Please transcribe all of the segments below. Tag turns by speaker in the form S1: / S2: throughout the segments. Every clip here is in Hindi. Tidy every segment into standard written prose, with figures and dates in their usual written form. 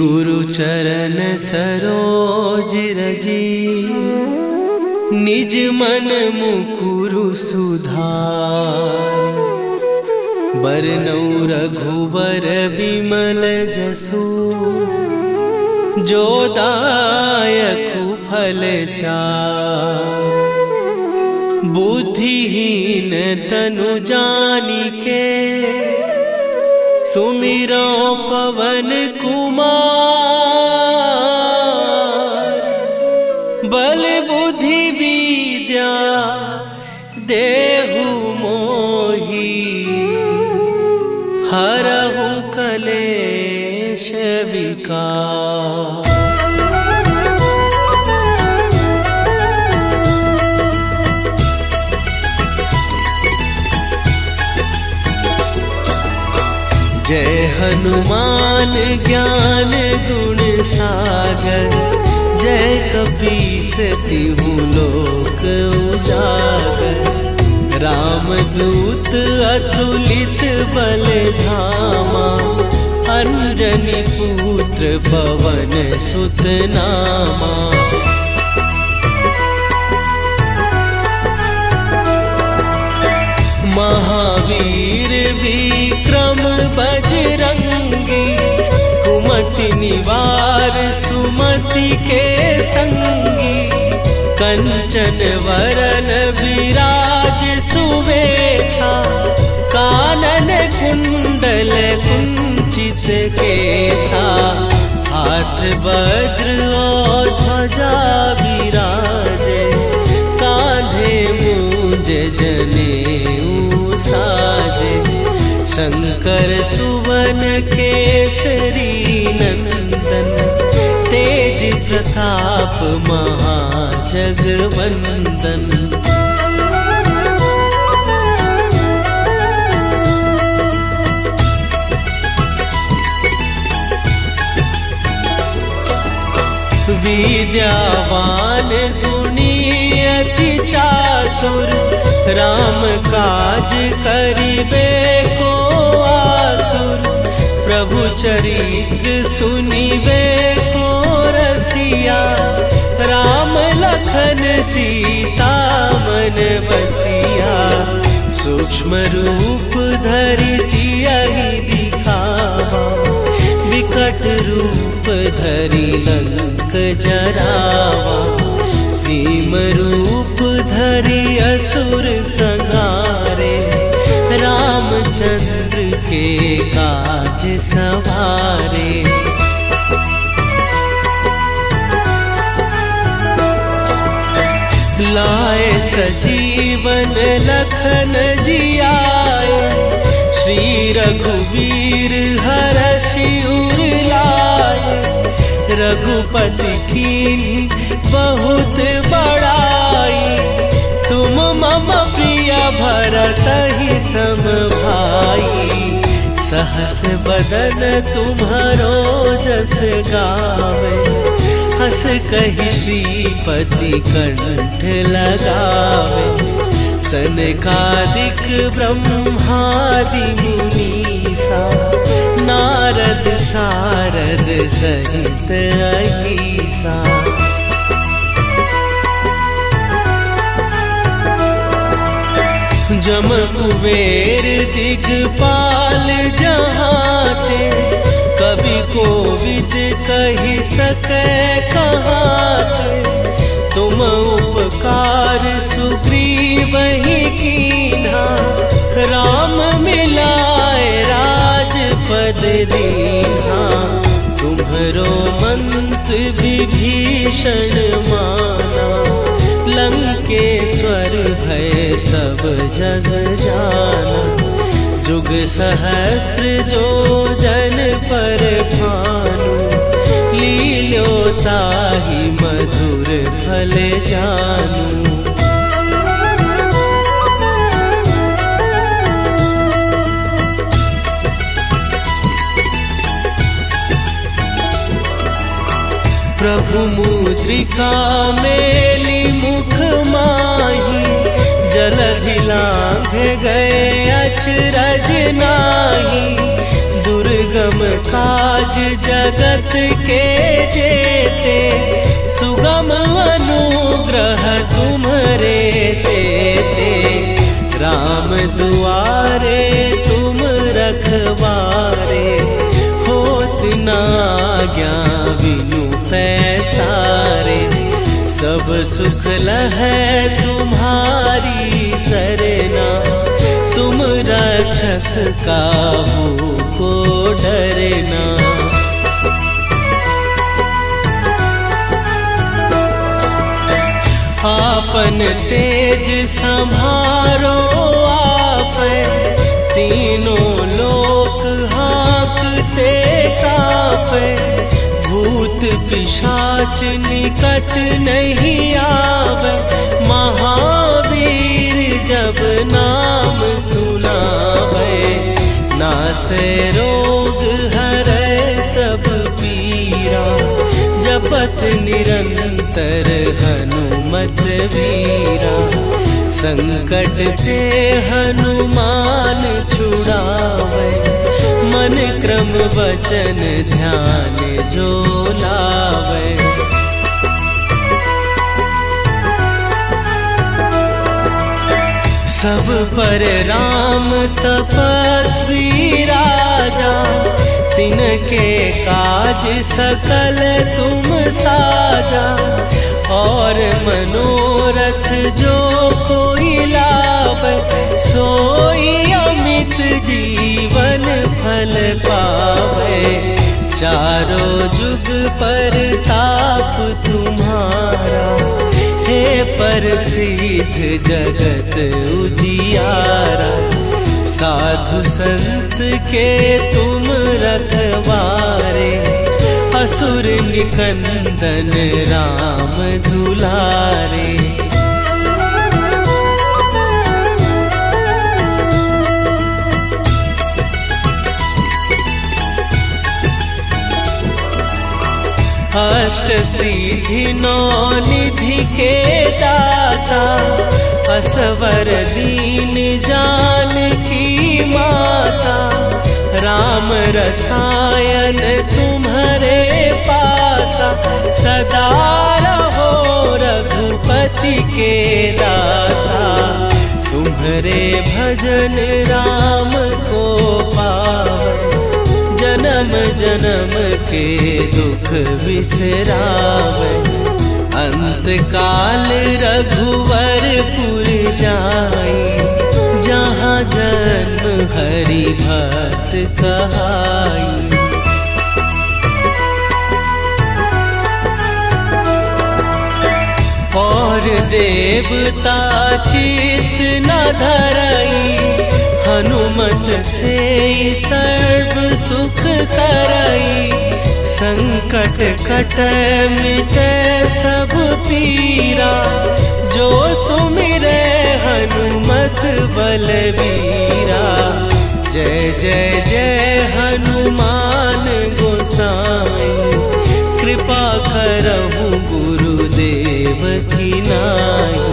S1: गुरु चरण सरोज रजी, निज मन मुकुरु सुधार। बरनौ रघुबर बिमल जसु, जो दायकु फल चार। बुद्धिहीन तनु जानिके, सुमिरो पवन कुमार। बल बुद्धि विद्या देहु मोहि, हरहु कलेश विकार। जय हनुमान ज्ञान गुण सागर, जय कपीस तिहु लोक उजागर। रामदूत अतुलित बल धामा, अंजनी पुत्र पवन सुत नामा। महावीर विक्रम बजरंगी, कुमति निवार सुमति के संगी। कंचन वरन विराज सुवेशा, कानन कुंडल कुंचित केसा। हाथ वज्र और ध्वजा विराजे, कांधे मूंज जनेऊ साजे। शंकर सुवन केसरी नंदन, तेज प्रताप महाजगवंदन। विद्यावान गुणी अति चातुर, राम काज करिबे को आतुर। प्रभु चरित्र सुनिबे को रसिया, राम लखन सीता मन बसिया। सूक्ष्म रूप धरि सियहि दिखावा, विकट रूप धरि लंक जरावा। भीम रूप धरि असुर संहारे, रामचंद्र के काज सवारे। लाए सजीवन लखन जियाए, श्री रघुवीर हरषि उर लाए। रघुपति कीन्ही बहुत बड़ाई, तुम मम प्रिय भरतहि सम भाई। सहस बदन तुम्हरो जस गावे, हस कहि श्रीपति कंठ लगावे। सनकादिक ब्रह्मादि मुनीसा, नारद सारद सहित अहीसा। जम कुबेर दिगपाल जहाते, कवि कोविद कहि सकै कहाते। तुम उपकार सुग्रीवहि कीन्हा, राम मिलाए राजपद दीन्हा। तुम्हरो मंत्र विभीषण माना, लंकेश्वर भय सब जग जाना। जुग सहस्त्र जो जन पर भानु, लील्योताहि मधुर फल जानू। प्रभु मुद्रिका मेली मुख माही, जलधि लांघ गए अचरज नाही। दुर्गम दुर्गम काज जगत के जेते, सुगम अनुग्रह तुम्हरे तेते। राम दुआरे तुम रखवारे, होत न आज्ञा बिनु पैसारे। सब सुख लहै तुम्हारी सरना, तुम रक्षक काहू को डरना। आपन तेज संभारो आपै, तीनों लोक हाँकते कापै। भूत पिशाच निकट नहीं आवे, महावीर जब नाम सुनावे। नासै रोग हरै सब पीरा, जपत निरंतर हनुमत वीरा। संकट ते हनुमान छुड़ावे, मन क्रम वचन ध्यान जो लावे। सब पर राम तपस्वी राजा, तिनके काज सकल तुम साजा। और मनोरथ जो कोई लावे, सोई अमित जीवन फल पावे। चारों जुग पर ताप तुम्हारा, हे प्रसिद्ध जगत उजियारा। साधु संत के तुम रखवारे, असुर निकंदन राम दुलारे। अष्ट सिद्धि नौ निधि के दाता, असवर दीन जानकी माता। राम रसायन तुम्हारे पासा, सदा रहो रघुपति के दासा। तुम्हारे भजन राम को पावे, जन्म जन्म के दुख बिसरावे। अंत काल रघुवरपुर जाई, जहाँ जन्म हरि भक्त कहाई। और देवता चित न धरई, हनुमत से सर्व सुख करई। संकट कटै मिटै सब पीरा, जो सुमिरै हनुमत बलबीरा। जय जय जय हनुमान गोसाई, कृपा करहु गुरुदेव की नाई।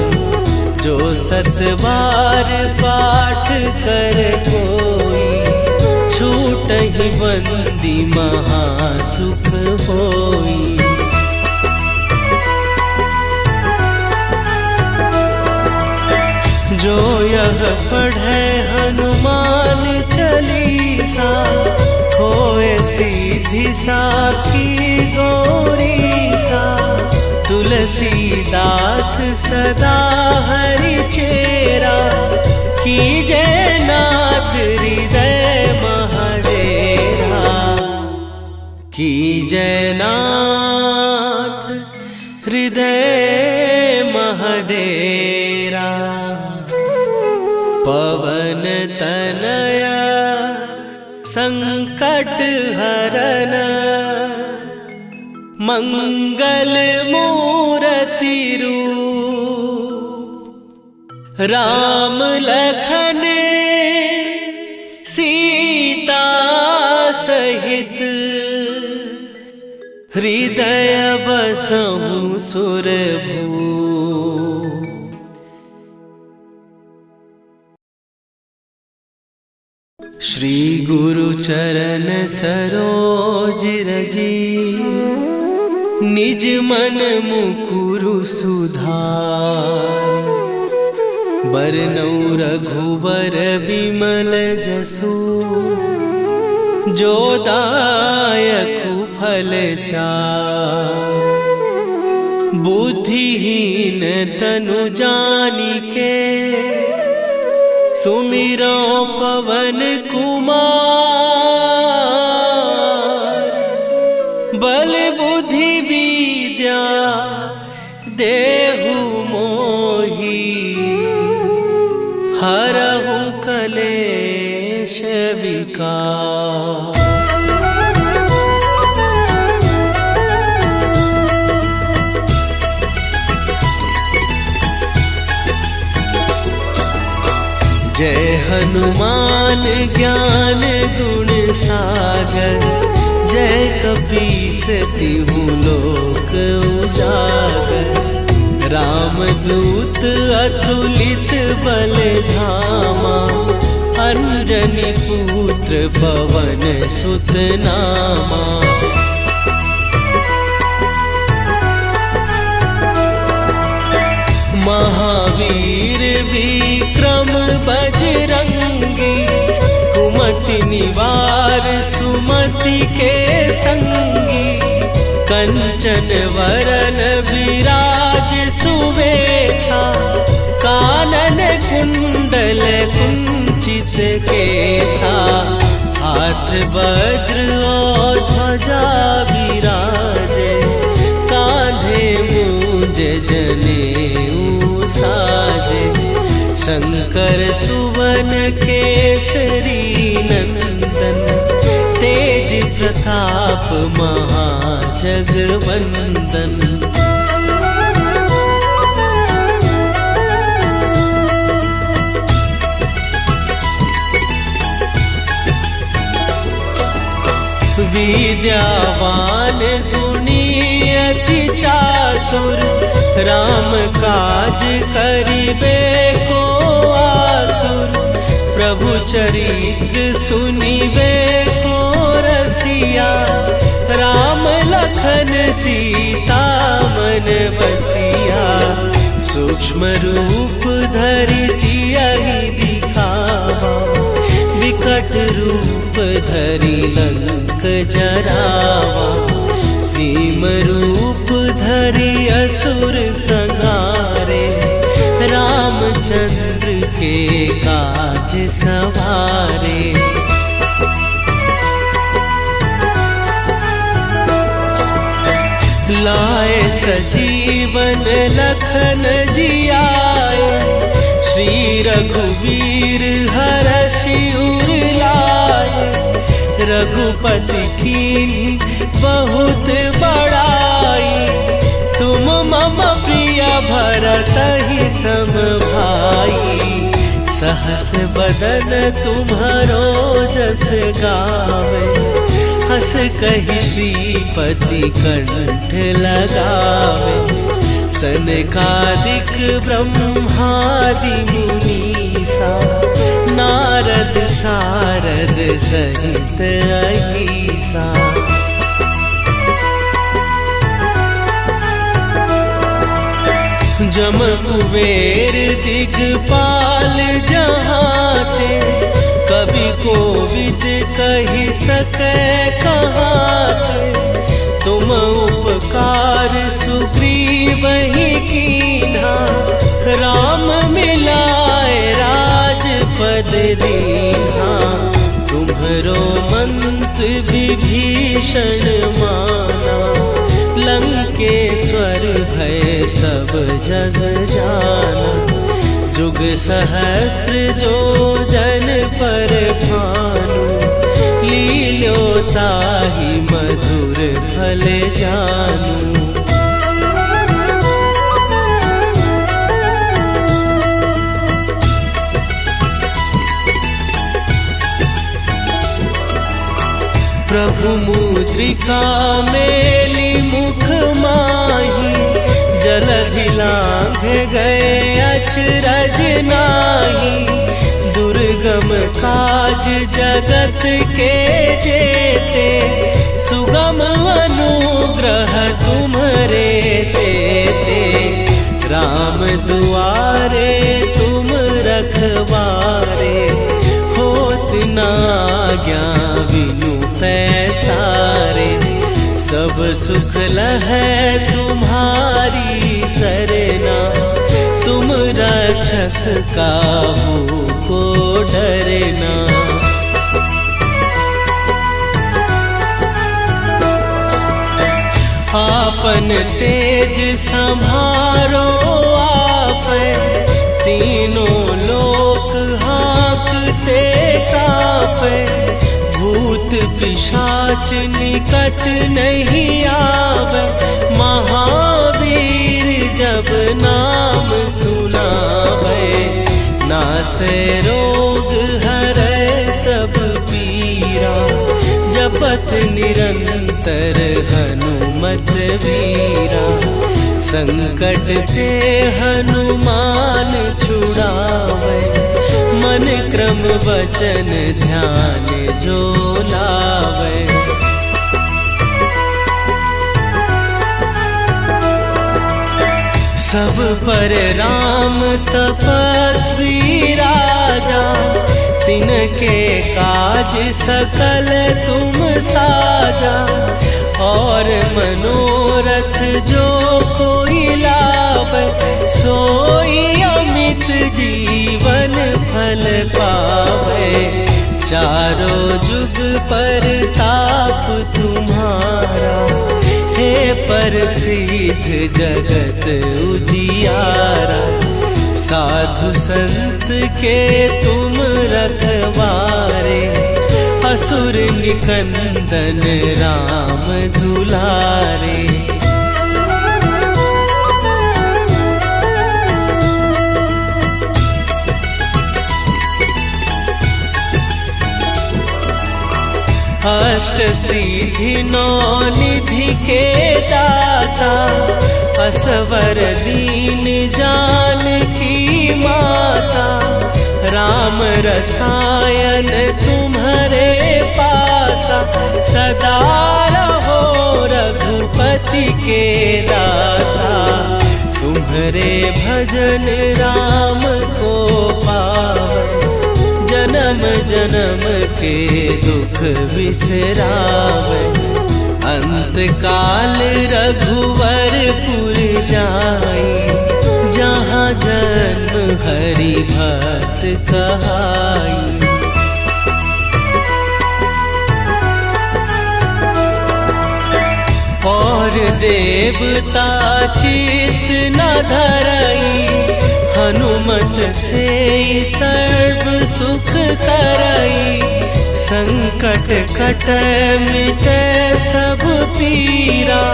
S1: जो सत बार पाठ कर कोई, छूटहि बंदी महासुख होई। जो यह पढ़े हनुमान चालीसा, होए सीधी साखी गौरीसा। तुलसीदास सदा हरि चेरा, कीजय नाथ हृदय महडेरा। कीजय नाथ हृदय महडेरा। पवन तनया संकट हरन, मंगल मूर्ति रूप। राम लखन सीता सहित, हृदय बसहु सुरभूप। श्री गुरु चरण सरोज रजी, निज मन मुकुरु सुधार। बरनउँ रघुबर बिमल जसु, जो दायकु फल चार। बुद्धिहीन तनु जानिके, सुमिरो पवन कुमार। बल बुद्धि विद्या देहु मोहि, हरहु कलेश विकार। जय हनुमान ज्ञान गुण सागर, जय कपीस तिहुँ लोक उजागर। रामदूत अतुलित बल धामा, अंजनी पुत्र पवन सुत नामा। महावीर विक्रम बजरंगी, कुमति निवार सुमति के संगी। कंचन वरन विराज सुवेशा, कानन कुंडल कुंचित केसा। हाथ वज्र और ध्वजा विराजे, कांधे मूंज जनेऊ साजे। शंकर सुवन केसरी नंदन, तेज प्रताप महाजगवंदन। विद्यावान गुणी अति चातुर, राम काज करिबे को आतुर। प्रभु चरित्र सुनिबे को रसिया, राम लखन सीता मन बसिया। सूक्ष्म रूप धरि सियहि दिखावा, विकट रूप धरि लंक जरावा। भीम रूप धरि असुर संहारे, रामचंद्र के काज सवारे। लाए सजीवन लखन जियाए, श्री रघुवीर हरषि उर लाए। रघुपति कीन्ही बहुत बड़ाई, तुम मम प्रिय भरतहि सम भाई। सहस बदन तुम्हरो जस गावे, हस कहि श्रीपति कंठ लगावे। सनकादिक ब्रह्मादि मुनीसा, नारद सारद सहित अहीसा। जम कुबेर दिगपाल जहाते, कवि कोविद कहि सकै कहाते। तुम उपकार सुग्रीवहि कीन्हा, राम मिलाए राजपद दीन्हा। तुम्हरो मंत्र विभीषण माना, लंकेश्वर भय सब जग जाना। जुग सहस्त्र जो जन पर भानु, लील्योताहि मधुर फल जानू। प्रभु मुद्रिका मेली मुख माही, जलधि लांघ गए अचरज नाही। दुर्गम दुर्गम काज जगत के जेते, सुगम अनुग्रह तुम्हरे देते। राम दुआरे तुम रखवारे, होत न आज्ञा बिनु पैसारे। सब सुख लहै तुम्हारी सरना, तुम रक्षक काहू को डरना। आपन तेज संभारो आपै, तीनों लोक हाँकते कापै। भूत पिशाच निकट नहीं आवे, महावीर जब नाम सुनावे। नासै रोग हरै सब पीरा, जपत निरंतर हनुमत वीरा। संकट ते हनुमान छुड़ावे, मन क्रम वचन ध्यान जो लावे। सब पर राम तपस्वी राजा, तिनके काज सकल तुम साजा। और मनोरथ जो कोई लावे, सोई अमित जीवन फल पावे। चारों जुग पर ताप तुम्हारा, हे प्रसिद्ध जगत उजियारा। साधु संत के तुम रखवारे, असुर निकंदन राम दुलारे। अष्ट सिद्धि नौ निधि के दाता, असवर दीन जानकी माता। राम रसायन तुम्हारे पासा, सदा रहो रघुपति के दासा। तुम्हारे भजन राम को पावे, जन्म जन्म के दुख बिसरावे। अंत काल रघुवरपुर जाई, जहाँ जन्म हरि भक्त कहाई। और देवता चित न धरई, हनुमत से सर्व सुख करई। संकट कटै मिटै सब पीरा,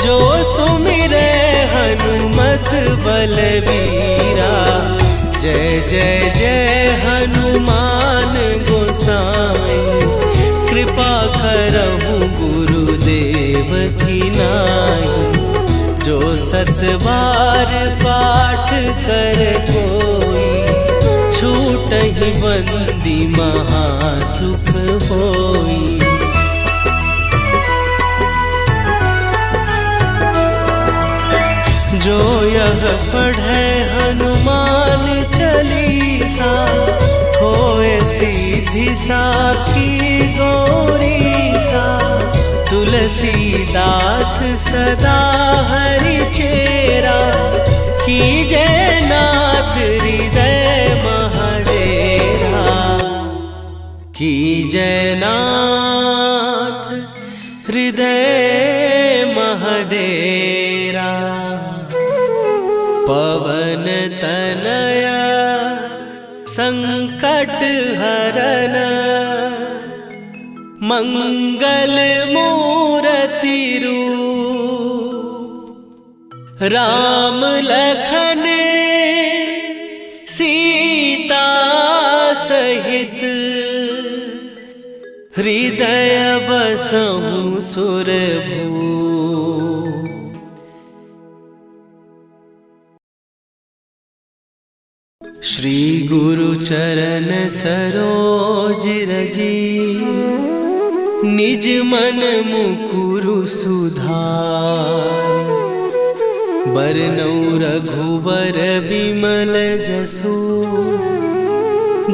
S1: जो सुमिरै हनुमत बलबीरा। जय जय जय हनुमान गोसाई, कृपा करहु गुरुदेव की नाई। जो सत बार पाठ कर कोई, छूटहि बंदी महासुख होई। जो यह पढ़े हनुमान चालीसा, होए सीधी साखी गौरीसा। तुलसीदास सदा हरि चेरा, कीजय नाथ हृदय महडेरा। कीजय नाथ हृदय महडेरा। पवन तनया संकट हरन, मंगल मूर्ति रूप। राम लखन सीता सहित, हृदय बसहु सुरभूप। श्री गुरु चरण सरोज रजी, निज मन मुकुरु सुधार। बरनउँ रघुबर बिमल जसु,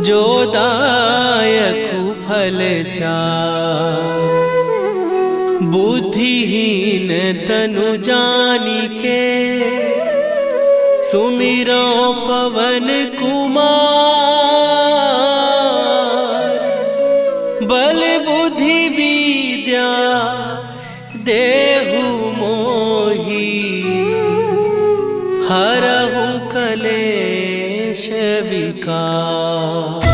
S1: जो दायकु फल चार। बुद्धिहीन तनु जानिके, सुमिरो पवन कुमार। बल बुद्धि विद्या देहु मोहि, हरहु कलेश विकार।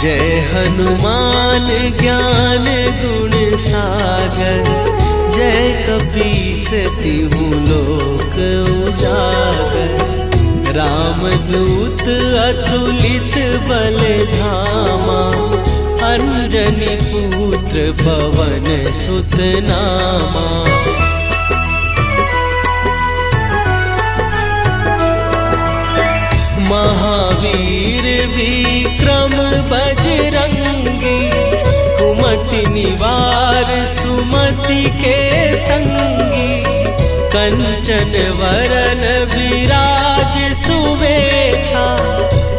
S1: जय हनुमान ज्ञान गुण सागर, जय कपीस तिहु लोक उजागर। रामदूत अतुलित बल धामा, अंजनी पुत्र पवन सुत नामा। महावीर विक्रम बजरंगी, कुमति निवार सुमति के संगी। कंचन वरन विराज सुवेशा,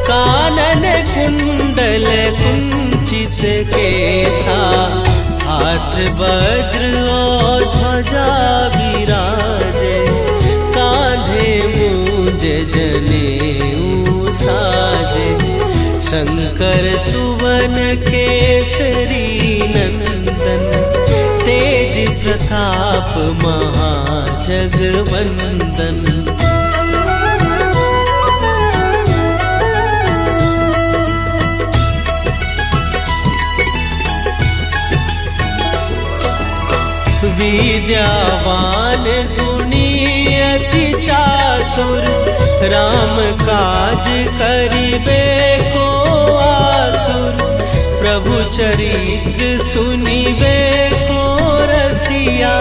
S1: कानन कुंडल कुंचित केसा। हाथ वज्र और ध्वजा विराजे, कांधे मूंज जनेऊ साजे। शंकर सुवन केसरी नंदन, तेज प्रताप महाजगवंदन। विद्यावान गुणी अति चातुर, राम काज करिबे को आतुर। प्रभु चरित्र सुनिबे को रसिया,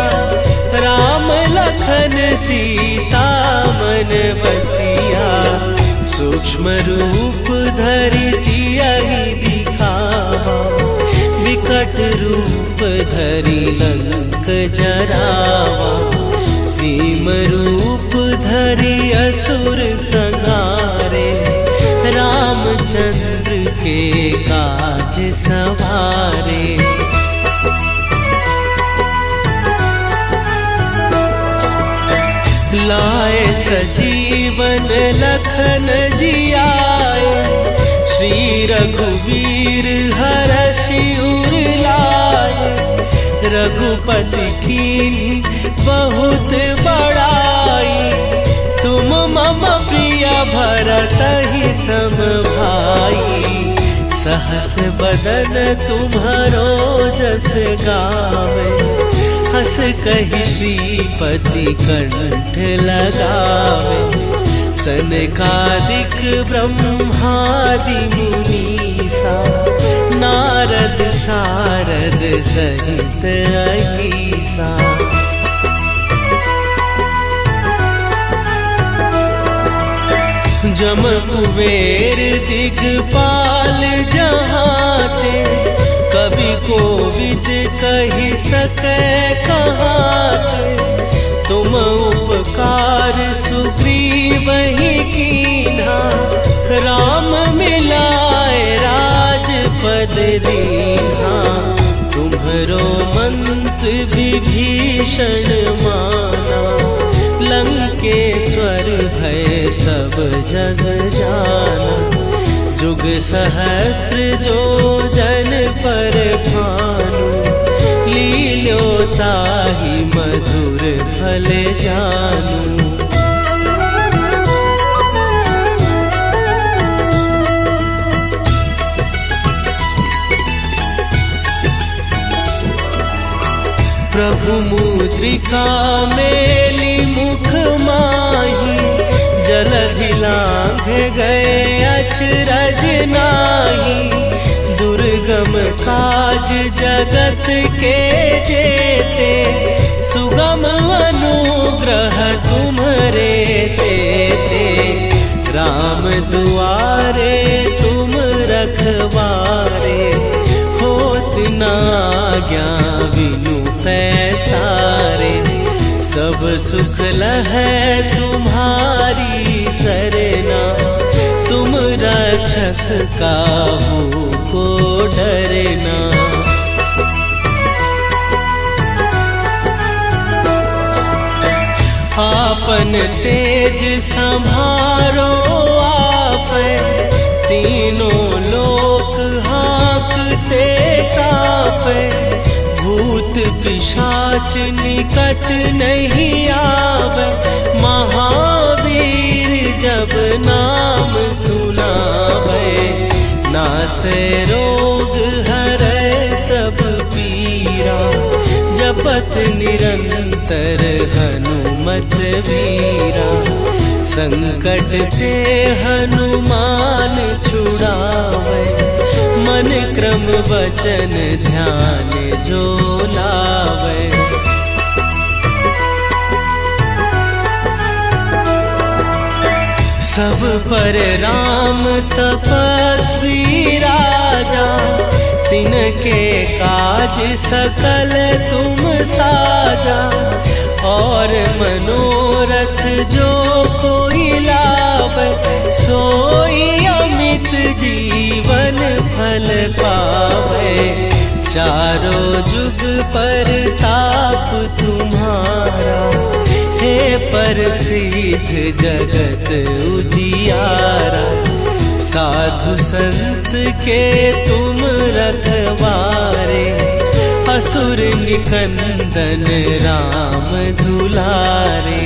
S1: राम लखन सीता मन बसिया। सूक्ष्म रूप धरि सियहि दिखावा, विकट रूप धरि लंक जरावा। भीम रूप धरि असुर संहारे, रामचंद्र के काज सवारे। लाए सजीवन लखन जियाए, श्री रघुवीर हरषि उर लाए। रघुपति कीन्ही बहुत बड़ाई, तुम मम प्रिय भरतहि सम भाई। सहस बदन तुम्हरो जस गावे, हस कहि श्रीपति कंठ लगावे। सनकादिक ब्रह्मादि मुनीसा, नारद सारद सहित अहीसा। जम कुबेर दिगपाल जहाते, कवि कोविद कहि सकै कहाते। तुम उपकार सुग्रीवहि कीन्हा, राम मिलाए राजपद दीन्हा। तुम्हरो मंत्र विभीषण माना, लंकेश्वर भय सब जग जाना। जुग सहस्त्र जो जन पर भानु, लील्यो ताहि मधुर फल जानू। प्रभु मुद्रिका मेली मुख माही, जलधि लांघ गए अचरज नाही। दुर्गम दुर्गम काज जगत के जेते, सुगम अनुग्रह तुम्हारे देते। राम दुआरे तुम रखवारे, होत न आज्ञा बिनु पैसारे। सब सुख लहै तुम्हारी सरना, तुम रक्षक काहू को डरना। आपन तेज संभारो आपै, तीनों लोक हाँकते कापै। भूत पिशाच निकट नहीं आवे, महावीर जब नाम सुनावे। नासै रोग हरै सब पीरा, जपत निरंतर हनुमत वीरा। संकट ते हनुमान छुड़ावे, मन क्रम वचन ध्यान जो लावे। सब पर राम तपस्वी राजा, तिनके काज सकल तुम साजा। और मनोरथ जो कोई लावे, सोई अमित जीवन फल पावे। चारों जुग पर ताप तुम्हारा, हे प्रसिद्ध जगत उजियारा। साधु संत के तुम रखवारे, असुर निकंदन राम दुलारे।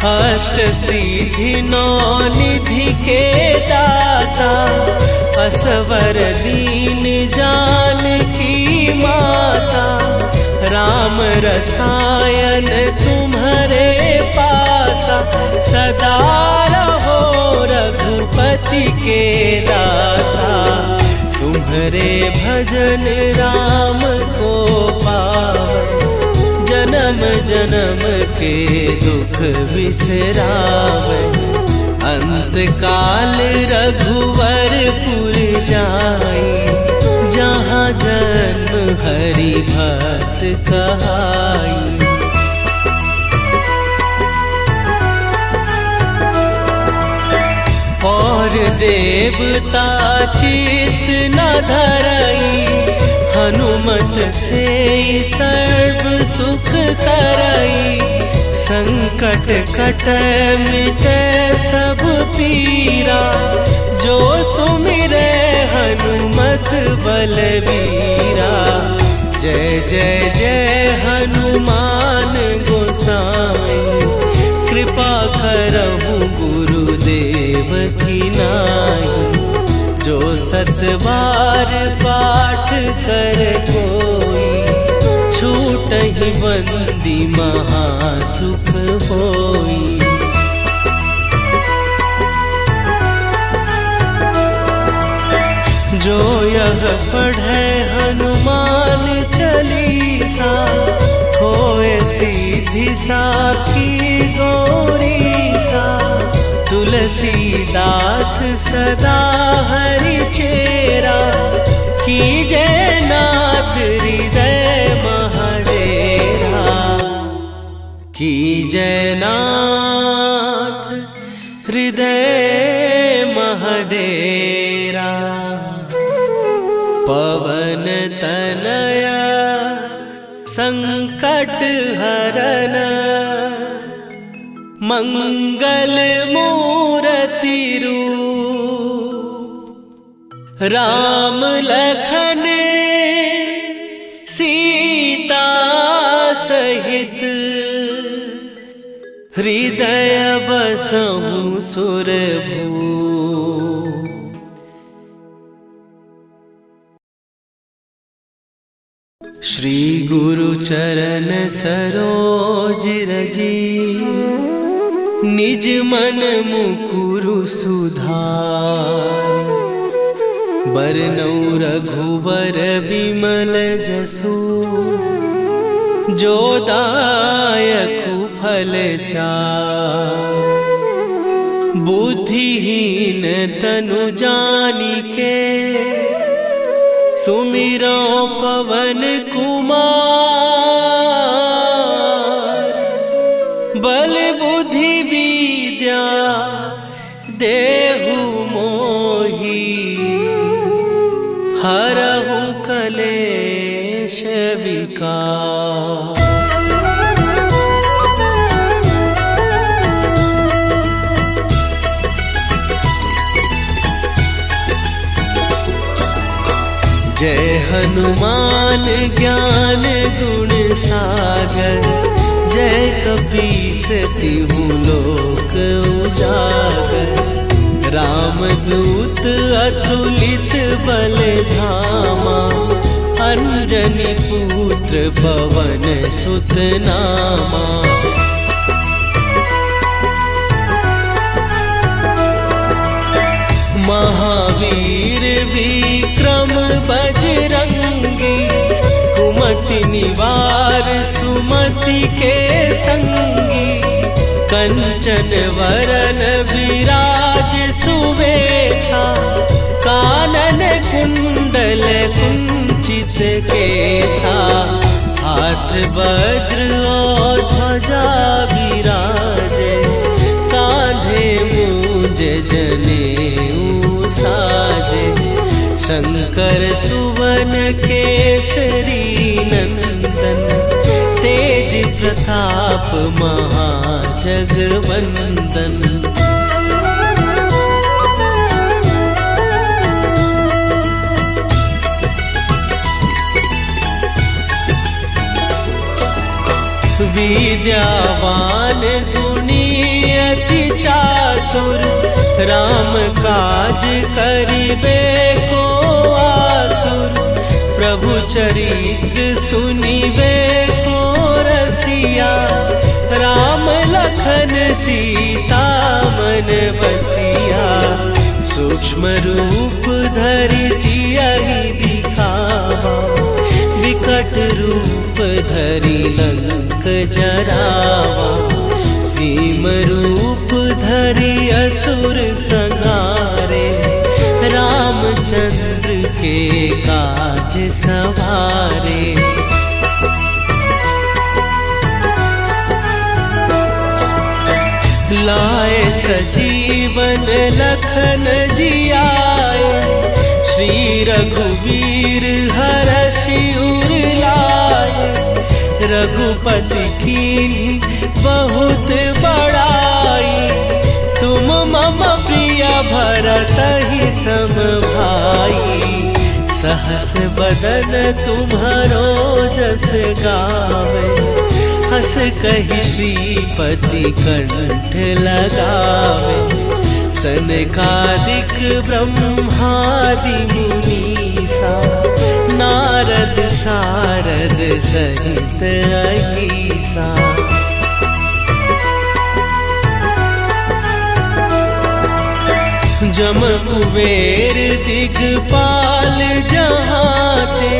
S1: अष्ट सिद्धि नौ निधि के दाता, असवर दीन जानकी माता। राम रसायन तुम्हारे पासा, सदा रहो रघुपति के दासा। तुम्हारे भजन राम को पावे, जन्म जन्म के दुख बिसरावे। अंत काल रघुवरपुर जाई, जहाँ जन्म हरि भक्त कहाई। और देवता चित न धरई, हनुमत से सर्व सुख करई। संकट कटै मिटै सब पीरा, जो सुमिरै हनुमत बलबीरा। जय जय जय हनुमान गोसाई, कृपा करहु गुरुदेव की नाई। जो सत बार पाठ कर कोई, छूटहि बंदी महासुख होई। जो यह पढ़े हनुमान चालीसा, होए सीधी साखी गौरीसा। तुलसीदास सदा हरि चेरा, कीजय नाथ हृदय महडेरा। कीजय नाथ हृदय महडेरा। पवन तनया संकट हरन, मंगल मूर्ति रूप। राम लखन सीता सहित, हृदय बसहु सुरभूप। श्री गुरु चरण सरोज रजी, निज मन मुकुरु सुधार। बरनौ रघुवर बिमल जसु, जो दायकु फल चार। बुद्धिहीन तनु जानिके, सुमिरो पवन कुमार। बल बुद्धि विद्या देहु मोहि, हरहु कलेश विकार। जय हनुमान ज्ञान गुण सागर, जय कपीस तिहु लोक उजागर। रामदूत अतुलित बल धामा, अंजनी पुत्र पवन सुत नामा। महावीर विक्रम बजरंगी, कुमति निवार सुमति के संगी। कंचन वरन विराज सुवेशा, कानन कुंडल कुंचित केसा। हाथ वज्र और ध्वजा विराजे, कांधे मूंज जनेऊ साजे। शंकर सुवन केसरी नंदन, तेज प्रताप महाजगवंदन। विद्यावान गुणी अति चातुर, राम काज करिबे को आतुर। प्रभु चरित्र सुनिबे को रसिया, राम लखन सीता मन बसिया। सूक्ष्म रूप धरि सियहि दिखावा, विकट रूप धरि लंक जरावा। भीम रूप धरि असुर संहारे, रामचंद्र के काज सवारे। लाए सजीवन लखन जियाए, श्री रघुवीर हरषि उर लाए। रघुपति कीन्ही बहुत बड़ाई, तुम मम प्रिय भरतहि सम भाई। सहस बदन तुम्हरो जस गावे, हस कहि श्रीपति कंठ लगावे। सनकादिक ब्रह्मादि मुनीसा, नारद सारद सहित अहीसा। जम कुबेर दिगपाल जहाते,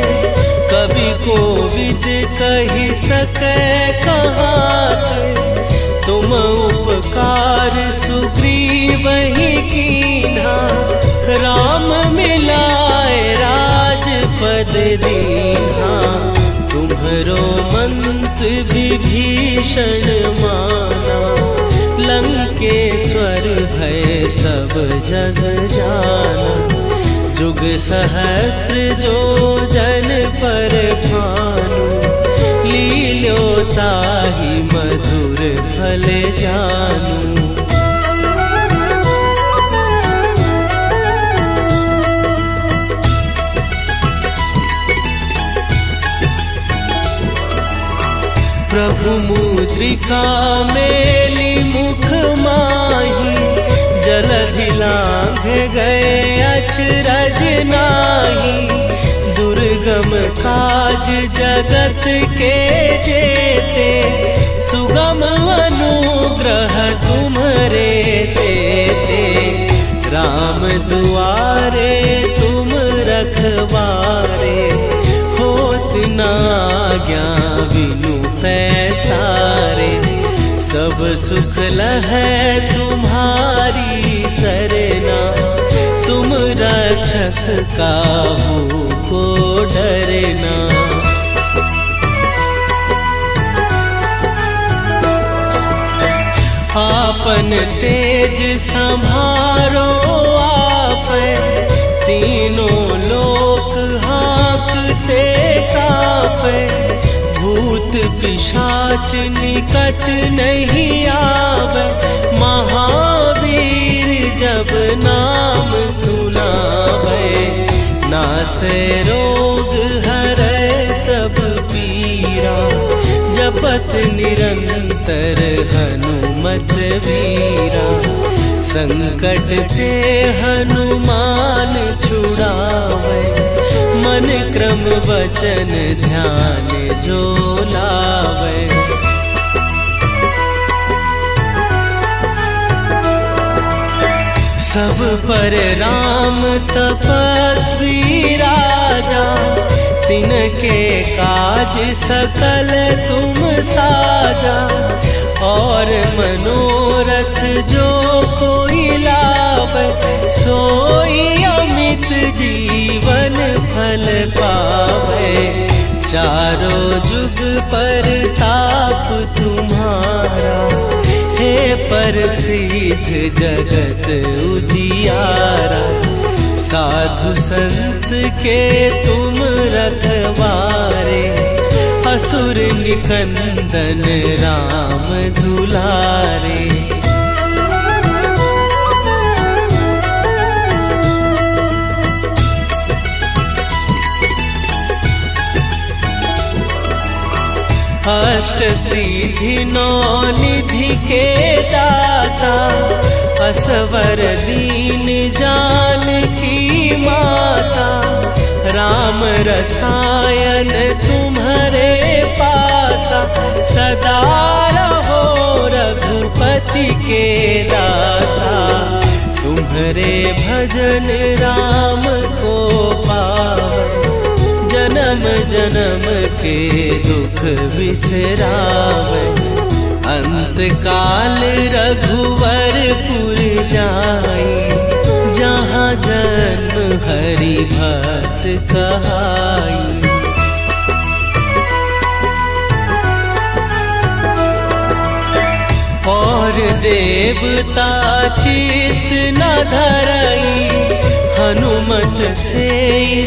S1: कवि कोविद कहि सकै कहाते। तुम उपकार सुग्रीवहि कीन्हा, राम मिलाए राजपद दीन्हा। तुम्हरो मंत्र विभीषण माना, लंकेश्वर भय सब जग जाना। जुग सहस्त्र जो जन पर भानु, लील्यो ताहि मधुर फल जानू। प्रभु मुद्रिका मेली मुख माही, जलधि लांघ गए अचरज नाही। दुर्गम दुर्गम काज जगत के जेते, सुगम अनुग्रह तुम्हरे तेते। राम दुआरे तुम रखवारे, होत न आज्ञा बिनु पैसारे। सब सुख लहै तुम्हारी सरना, तुम रक्षक काहू को डरना। आपन तेज संभारो आपै, तीनों लोक हाँकते कापै। भूत पिशाच निकट नहीं आवे, महावीर जब नाम सुनावे। नासै रोग हरै सब पीरा, जपत निरंतर हनुमत वीरा। संकट ते हनुमान छुड़ावे, मन क्रम वचन ध्यान जो लावे। सब पर राम तपस्वी राजा, तिनके काज सकल तुम साजा। और मनोरथ जो कोई लावे, सोई अमित जीवन फल पावे। चारों जुग पर ताप तुम्हारा, हे प्रसिद्ध जगत उजियारा। साधु संत के तुम रखवारे, असुर निकंदन राम दुलारे। अष्ट सिद्धि नौ निधि के दाता, असवर दीन जानकी माता। राम रसायन तुम्हारे पासा, सदा रहो रघुपति के दासा। तुम्हारे भजन राम को पावे, जन्म जन्म के दुख बिसरावे। अंत काल रघुवरपुर जाई, जहाँ जन्म हरि भक्त कहाई। और देवता चित न धरई, हनुमत से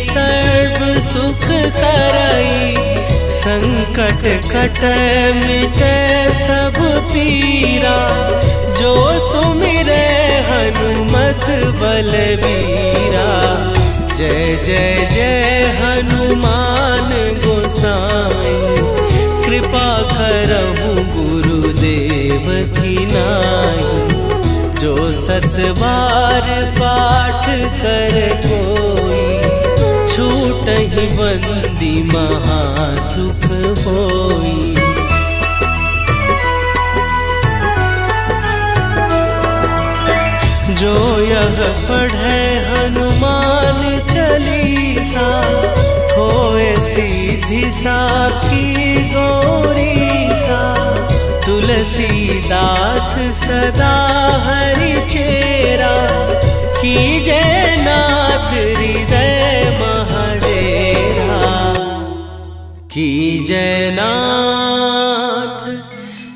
S1: सर्व सुख करई। संकट कटै मिटै सब पीरा, जो सुमिरै हनुमत बलबीरा। जय जय जय हनुमान गोसाई, कृपा करहु गुरुदेव की नाई। जो सत बार पाठ कर कोई, छूटहि बंदी महासुख होई। जो यह पढ़े हनुमान चालीसा, होए सीधी साखी गौरीसा। तुलसीदास सदा हरि चेरा, कीजय नाथ हृदय महडेरा। कीजय नाथ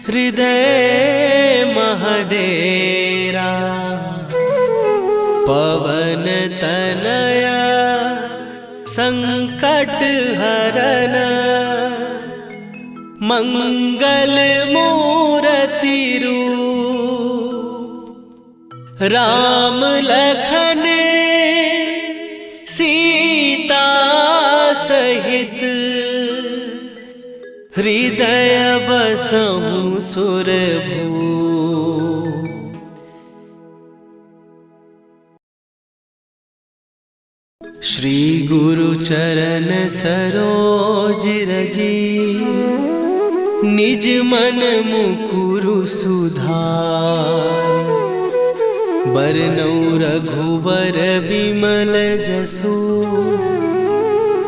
S1: हृदय महडेरा। पवन तनया संकट हरन, मंगल मूर्ति रूप। राम लखन सीता सहित, हृदय बसहु सुरभूप। श्री गुरु चरण सरोज रजी, निज मन मुकुरु सुधार। बरनउँ रघुबर बिमल जसु,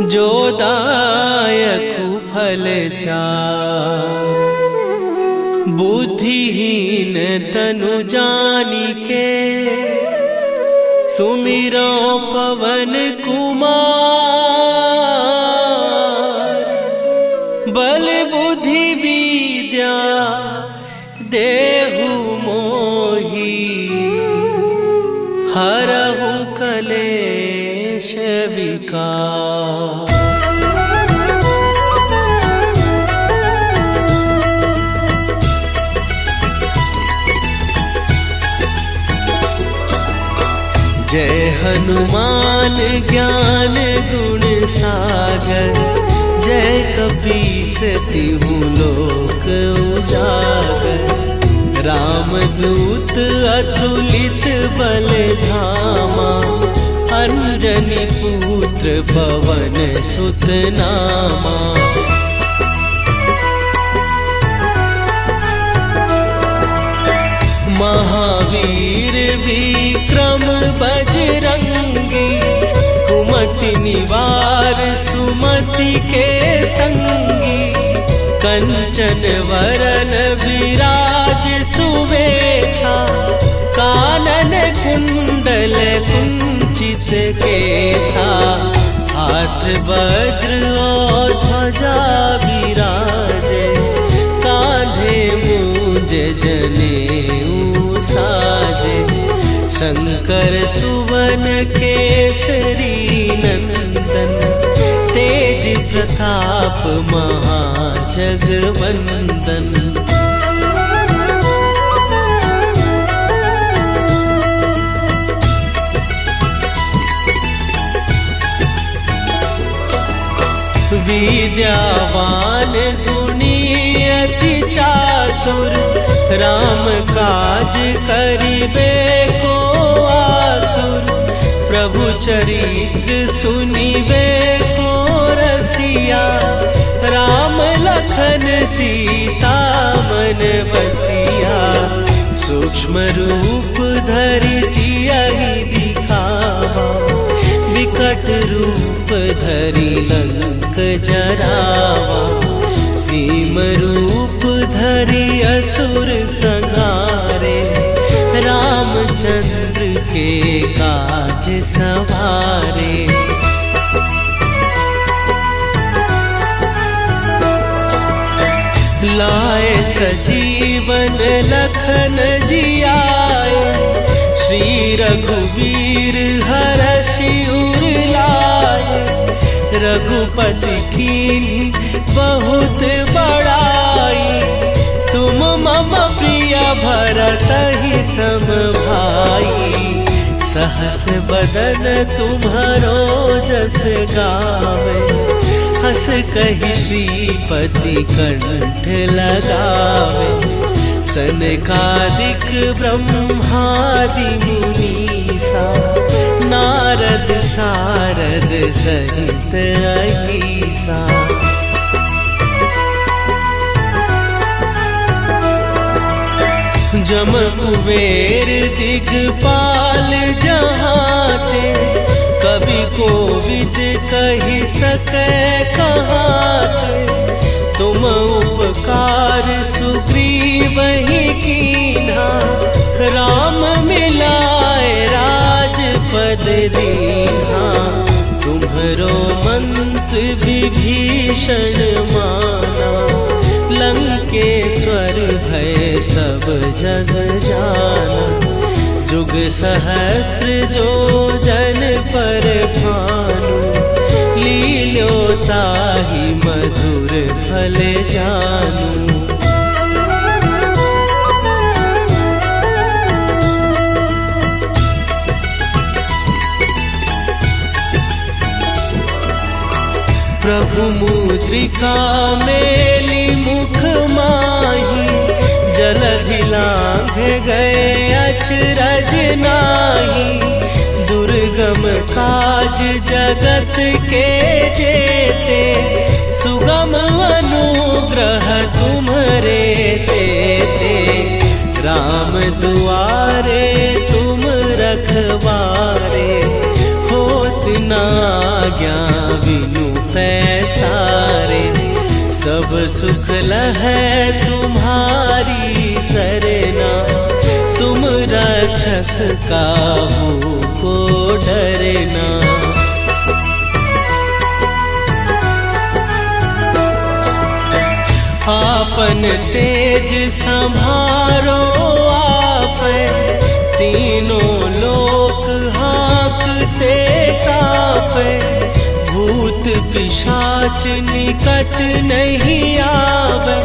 S1: जो दायकु फल चार। बुद्धिहीन तनु जानिके, सुमिरो पवन कुमार। बल बुद्धि विद्या देहु मोहि, हरहु कलेश विकार। जय हनुमान ज्ञान गुण सागर, जय कपीस तिहु लोक उजागर। रामदूत अतुलित बल धामा, अंजनी पुत्र पवन सुत नामा। महावीर विक्रम बजरंगी, कुमति निवार सुमति के संगी। कंचन वरन विराज सुवेशा, कानन कुंडल कुंचित केसा। हाथ वज्र और ध्वजा विराजे, कांधे मूंज जनेऊ साजे। शंकर सुवन केसरी नंदन, तेज प्रताप महाजगवंदन। विद्यावान गुणी अति चातुर, राम काज करिबे को आतुर। प्रभु चरित्र सुनिबे को रसिया, राम लखन सीता मन बसिया। सूक्ष्म रूप धरि सियहि दिखावा, विकट रूप धरि लंक जरावा। भीम रूप धरि असुर संहारे, रामचंद्र के काज सवारे। लाए सजीवन लखन जियाए, श्री रघुवीर हरषि उर लाए। रघुपति कीन्ही बहुत बड़ाई, तुम मम प्रिय भरतहि सम भाई। सहस बदन तुम्हरो जस गावे, हस कहि श्रीपति कंठ लगावे। सनकादिक ब्रह्मादि मुनीसा, नारद सारद सहित अहीसा। जम कुबेर दिगपाल जहाते, कवि कोविद कहि सकै कहाते। तुम उपकार सुग्रीवहि कीन्हा, राम मिलाए राजपद दीन्हा। तुम्हरो मंत्र विभीषण माना, लंकेश्वर भय सब जग जाना। जुग सहस्त्र जो जन पर भानु, लील्योताहि मधुर फल जानू। प्रभु मुद्रिका मेली मुख माही, जलधि लांघ गए अचरज नाही। दुर्गम दुर्गम काज जगत के जेते, सुगम अनुग्रह तुम्हरे तेते। राम दुआरे तुम रखवारे, होत न आज्ञा बिनु पैसारे। सब सुख लहै तुम्हारी सरना, तुम रक्षक काहू को डरना। आपन तेज संभारो आप, तीनों लोक हाँकते कापे। भूत पिशाच निकट नहीं आवे,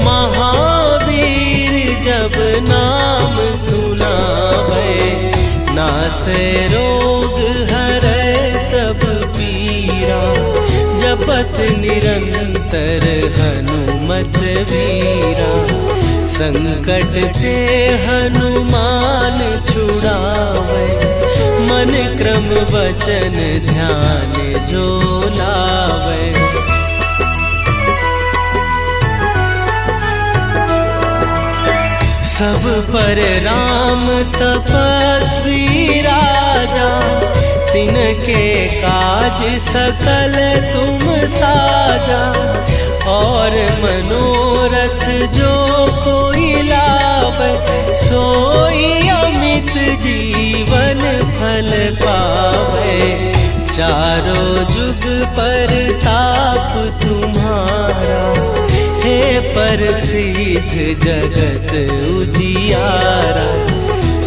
S1: महावीर जब नाम सुनावे। नासे रोग हरै सब पीरा, जपत निरंतर हनुमत वीरा। संकट ते हनुमान छुड़ावे, मन क्रम वचन ध्यान जो लावे। सब पर राम तपस्वी राजा, तिनके काज सकल तुम साजा। और मनोरथ जो कोई लावे, सोई अमित जीवन फल पावे। चारों जुग पर ताप तुम्हारा, हे प्रसिद्ध जगत उजियारा।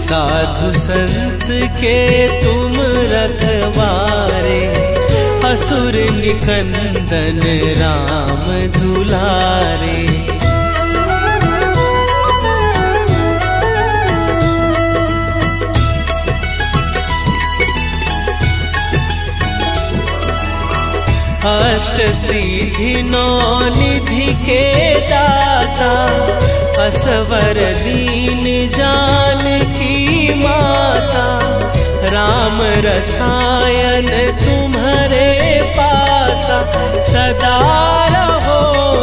S1: साधु संत के तुम रखवारे, असुर निकंदन राम दुलारे। अष्ट सिद्धि नौ निधि के दाता, असवर दीन जानकी माता। राम रसायन तुम्हारे पासा, सदा रहो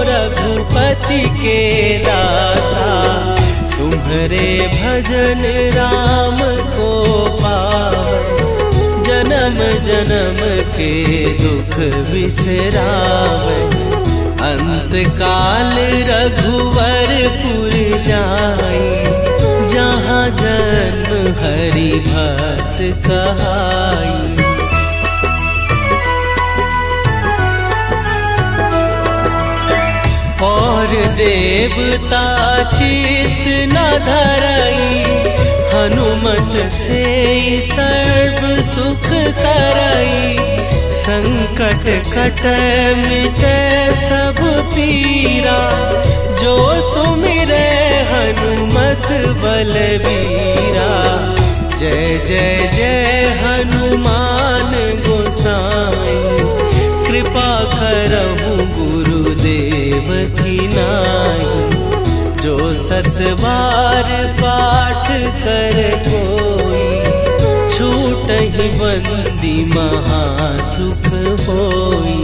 S1: रघुपति के दासा। तुम्हारे भजन राम को पावे, जन्म जन्म के दुख बिसरावे। अंत काल रघुवरपुर जाई, जहाँ जन्म हरि भक्त कहाई। और देवता चित न धरई, हनुमत से सर्व सुख करई। संकट कटै मिटै सब पीरा, जो सुमिरै हनुमत बलबीरा। जय जय जय हनुमान गोसाई, कृपा करहु गुरुदेव की नाई। जो सत बार पाठ कर कोई, छूटहि बंदी महासुख होई।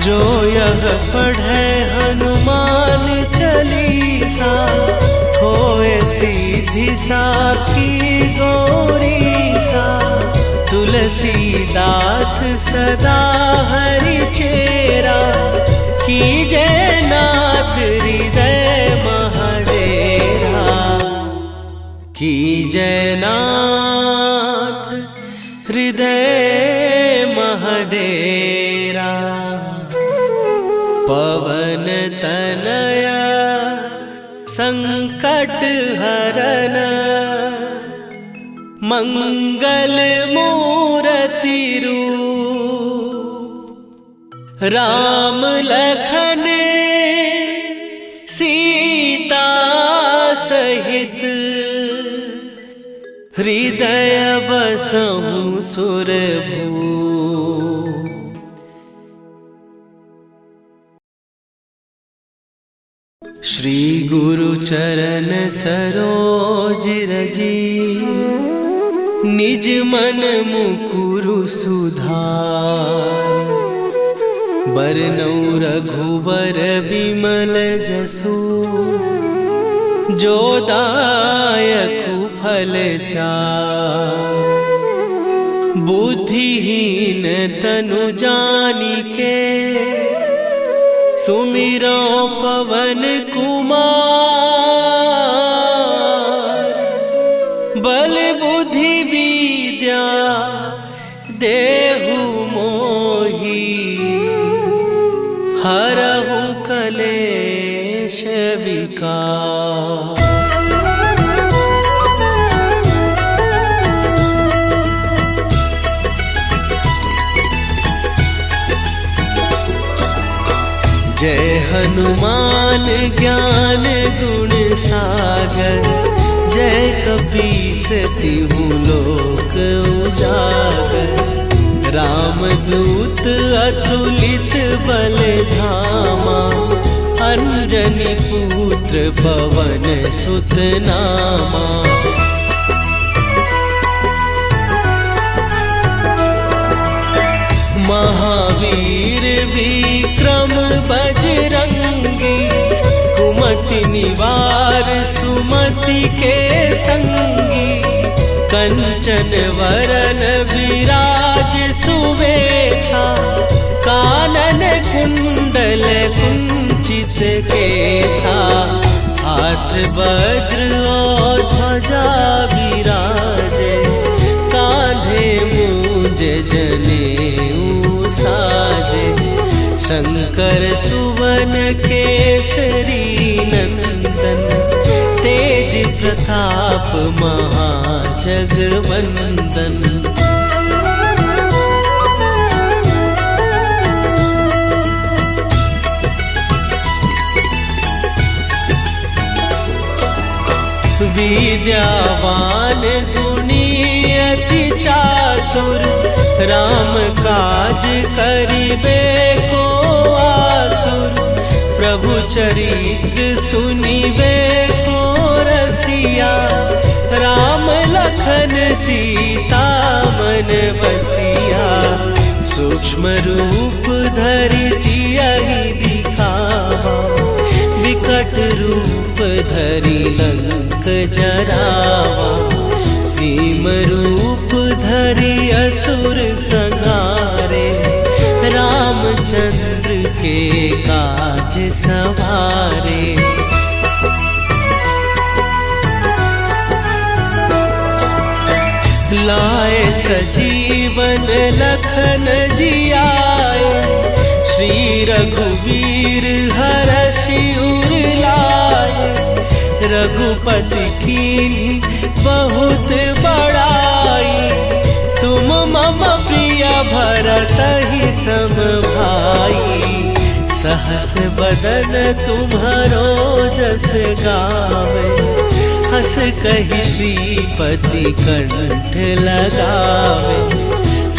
S1: जो यह पढ़े हनुमान चालीसा, होए सीधी साखी गौरीसा। तुलसीदास सदा हरि चेरा, कीजय नाथ हृदय महडेरा। कीजय नाथ हृदय महडेरा। पवन तनया संकट हरन, मंगल मूर्ति रूप। राम लखन सीता सहित, हृदय बसहु सुरभूप। श्री गुरु चरण सरोज रजी, निज मन मुकुरु सुधार। बरनउँ रघुबर बिमल जसु, जो दायकु फल चार। बुद्धिहीन तनु जानिके, सुमिरो पवन कुमार। बल बुद्धि विद्या देहु मोहि, हरहु कलेश विकार। जय हनुमान ज्ञान गुण सागर, जय कपीस तिहु लोक उजागर। रामदूत अतुलित बल धामा, अंजनी पुत्र पवन सुत नामा। महावीर विक्रम बजरंगी, कुमति निवार सुमति के संगी। कंचन वरन विराज सुवेशा, कानन कुंडल कुंचित केसा। हाथ वज्र और ध्वजा विराजे, कांधे मूंज जनेऊ साजे। शंकर सुवन केसरी नंदन, तेज प्रताप महाजगवंदन। विद्यावान गुणी अति चातुर, राम काज करिबे को आतुर। प्रभु चरित्र सुनिबे को रसिया, राम लखन सीता मन बसिया। सूक्ष्म रूप धरि सियहि दिखावा, विकट रूप धरि लंक जरावा। भीम रूप धरि असुर संहारे, रामचंद्र के काज सवारे। लाए सजीवन लखन जियाए, श्री रघुवीर हरषि उर लाए। रघुपति कीन्ही बहुत बड़ाई, तुम मम प्रिय भरतहि सम भाई। सहस बदन तुम्हरो जस गावे, हस कहि श्रीपति कंठ लगावे।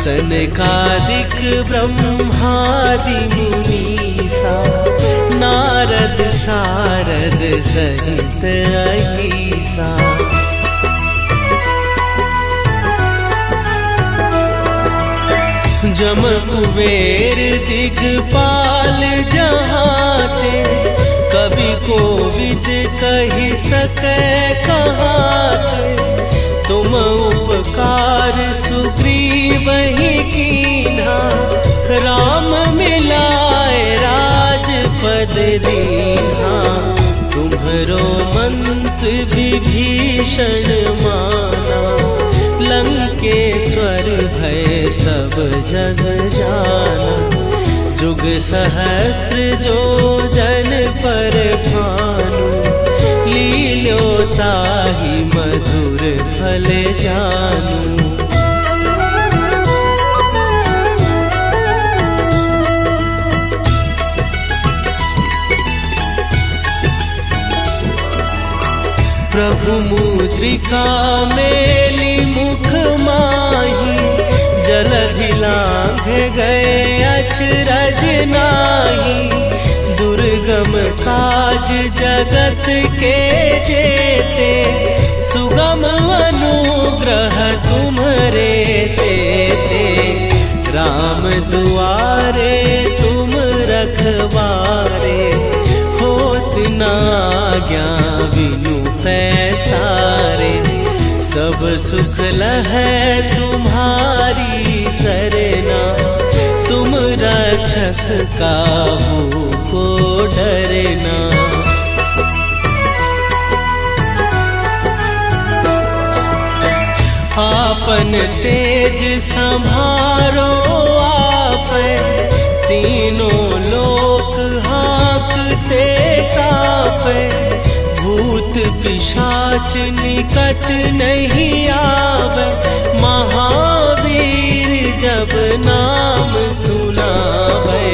S1: सनकादिक ब्रह्मादि मुनीसा, नारद सारद सहित अहीसा। जम कुबेर दिगपाल जहाते, कवि कोविद कहि सकै कहाते। तुम उपकार सुग्रीवहि कीन्हा, राम मिलाए राजपद दीन्हा। तुम्हरो मंत्र विभीषण माना, लंकेश्वर भय सब जग जाना। जुग सहस्त्र जो जन पर भानु, लील्यो ताहि मधुर फल जानू। प्रभु मुद्रिका मेली मुख माही, जलधि लांघ गए अचरज नाही। दुर्गम दुर्गम काज जगत के जेते, सुगम अनुग्रह तुम्हारे तेते। राम दुआरे तुम रखवारे, होत न आज्ञा बिनु पैसारे। सब सुख लहै तुम्हारी सरना, तुम रक्षक काहू को डरना। आपन तेज संभारो आपै, तीनों लोक हाँकते कापै। भूत पिशाच निकट नहीं आवे, महावीर जब नाम सुनावे।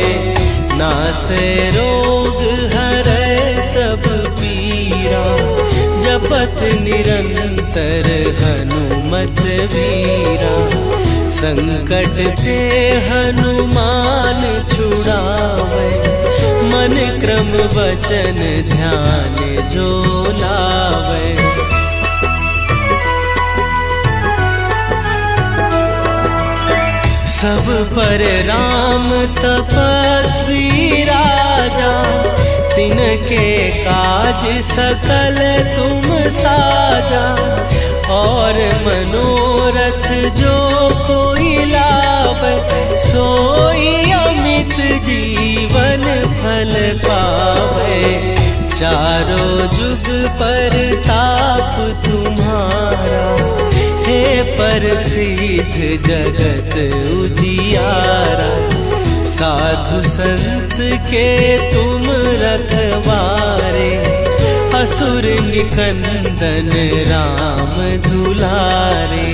S1: नासै रोग हरै सब पीरा, जपत निरंतर हनुमत वीरा। संकट ते हनुमान छुड़ावे, मन क्रम वचन ध्यान जो लावे। सब पर राम तपस्वी राजा, तिनके काज सकल तुम साजा। और मनोरथ जो कोई लावे, सोई अमित जीवन फल पावे। चारों जुग पर ताप तुम्हारा, हे प्रसिद्ध जगत उजियारा। साधु संत के तुम रखवारे, असुर निकंदन राम दुलारे।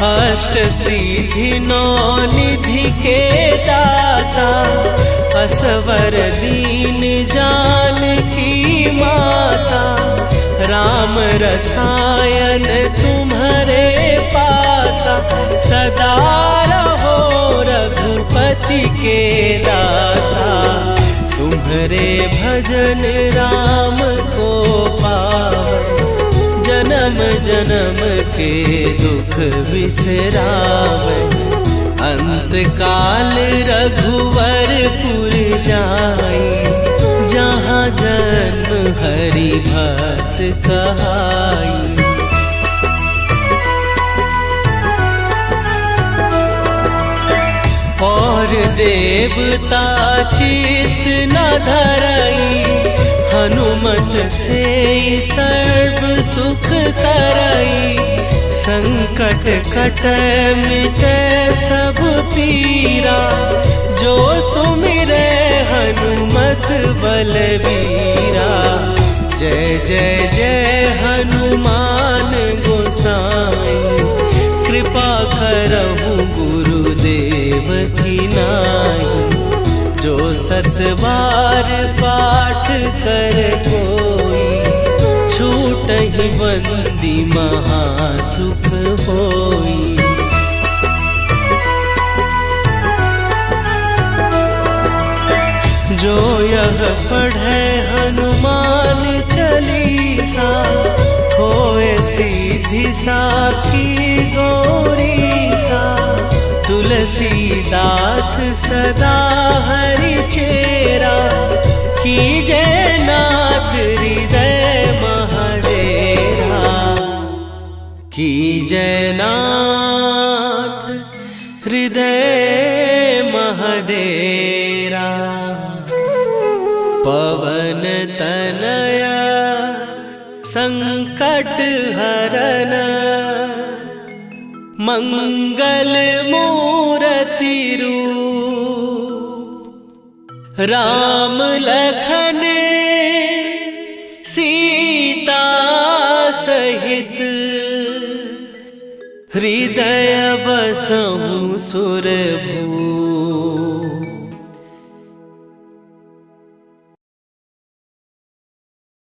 S1: अष्ट सिद्धि नौ निधि के दाता, असवर दीन जानकी माता। राम रसायन तुम्हारे पासा, सदा रहो रघुपति के दासा। तुम्हारे भजन राम को पावै, जन्म जन्म के दुख बिसरावे। अंत काल रघुवरपुर जाई, जहाँ जन्म हरि भक्त कहाई। और देवता चित न धरई, हनुमत से सर्व सुख करई। संकट कटै मिटै सब पीरा, जो सुमिरै हनुमत बलबीरा। जय जय जय हनुमान गोसाई, कृपा करहु गुरुदेव की नाई। जो सत बार पाठ कर कोई, छूटहि बंदी महासुख होई। जो यह पढ़े हनुमान चालीसा, होए सीधी साखी गौरीसा। तुलसीदास सदा हरि चेरा, कीजय नाथ हृदय महडेरा। कीजय नाथ हृदय महडेरा। पवन तनया संकट हरन, मंगल मूर्ति रूप। राम लखन सीता सहित, हृदय बसहु सुरभूप।